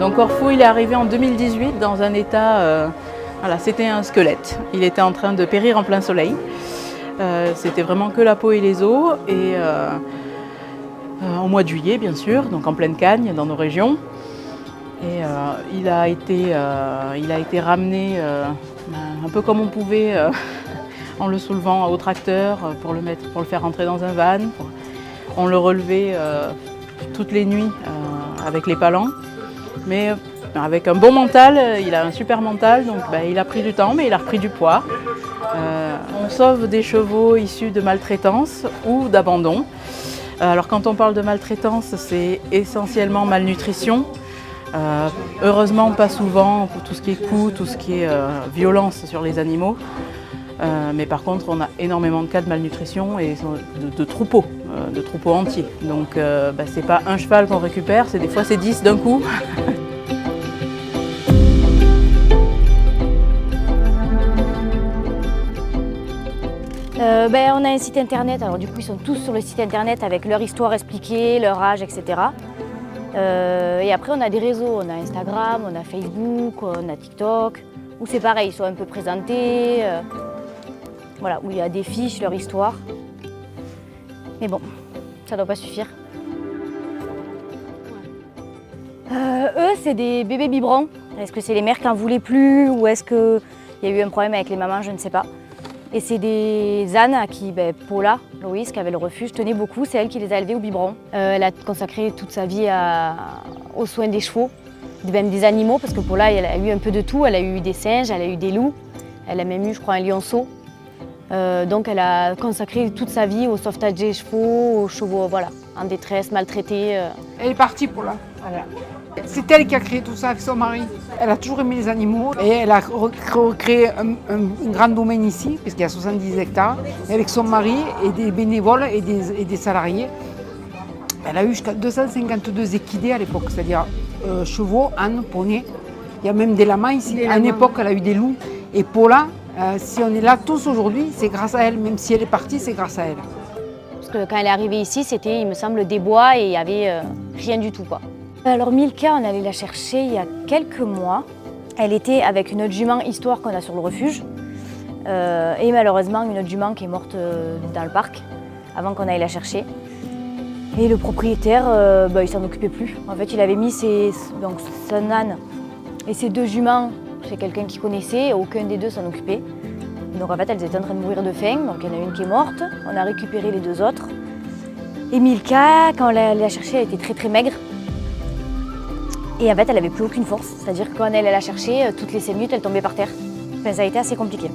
Donc Corfou, il est arrivé en 2018 dans un état, voilà, c'était un squelette. Il était en train de périr en plein soleil. C'était vraiment que la peau et les os. Et au mois de juillet, bien sûr, donc en pleine cagne dans nos régions. Et il a été ramené un peu comme on pouvait, en le soulevant au tracteur pour le faire rentrer dans un van. On le relevait toutes les nuits avec les palans. Mais avec un bon mental, il a un super mental, donc il a pris du temps, mais il a repris du poids. On sauve des chevaux issus de maltraitance ou d'abandon. Alors quand on parle de maltraitance, c'est essentiellement malnutrition. Heureusement pas souvent pour tout ce qui est coups, tout ce qui est violence sur les animaux. Mais par contre, on a énormément de cas de malnutrition et de troupeaux entiers. Donc c'est pas un cheval qu'on récupère, des fois c'est 10 d'un coup. On a un site internet, alors du coup ils sont tous sur le site internet avec leur histoire expliquée, leur âge, etc. Et après on a des réseaux, on a Instagram, on a Facebook, on a TikTok, où c'est pareil, ils sont un peu présentés, voilà, où il y a des fiches, leur histoire. Mais bon, ça ne doit pas suffire. Eux, c'est des bébés biberons. Est-ce que c'est les mères qui n'en voulaient plus ou est-ce qu'il y a eu un problème avec les mamans, je ne sais pas. Et c'est des ânes à qui Paula, Loïs, qui avait le refuge, tenait beaucoup. C'est elle qui les a élevés au biberon. Elle a consacré toute sa vie aux soins des chevaux, même des animaux, parce que Paula, elle a eu un peu de tout. Elle a eu des singes, elle a eu des loups, elle a même eu, je crois, un lionceau. Donc elle a consacré toute sa vie au sauvetage des chevaux, aux chevaux voilà, en détresse, maltraités. Elle est partie, Paula. Voilà. C'est elle qui a créé tout ça avec son mari. Elle a toujours aimé les animaux et elle a recréé un grand domaine ici, puisqu'il y a 70 hectares, avec son mari et des bénévoles et des salariés. Elle a eu jusqu'à 252 équidés à l'époque, c'est-à-dire chevaux, ânes, poneys. Il y a même des lamas ici. À une époque, elle a eu des loups. Et Paula, si on est là tous aujourd'hui, c'est grâce à elle. Même si elle est partie, c'est grâce à elle. Parce que quand elle est arrivée ici, c'était, il me semble, des bois et il n'y avait rien du tout, quoi. Alors Milka, on allait la chercher il y a quelques mois. Elle était avec une autre jument histoire qu'on a sur le refuge. Et malheureusement, une autre jument qui est morte dans le parc avant qu'on aille la chercher. Et le propriétaire, il s'en occupait plus. En fait, il avait mis son âne et ses deux juments chez quelqu'un qu'il connaissait et aucun des deux s'en occupait. Donc en fait, elles étaient en train de mourir de faim. Donc il y en a une qui est morte. On a récupéré les deux autres. Et Milka, quand on l'a cherchée, elle était très très maigre. Et en fait, elle n'avait plus aucune force. C'est-à-dire que quand elle allait la chercher, toutes les 5 minutes, elle tombait par terre. Enfin, ça a été assez compliqué.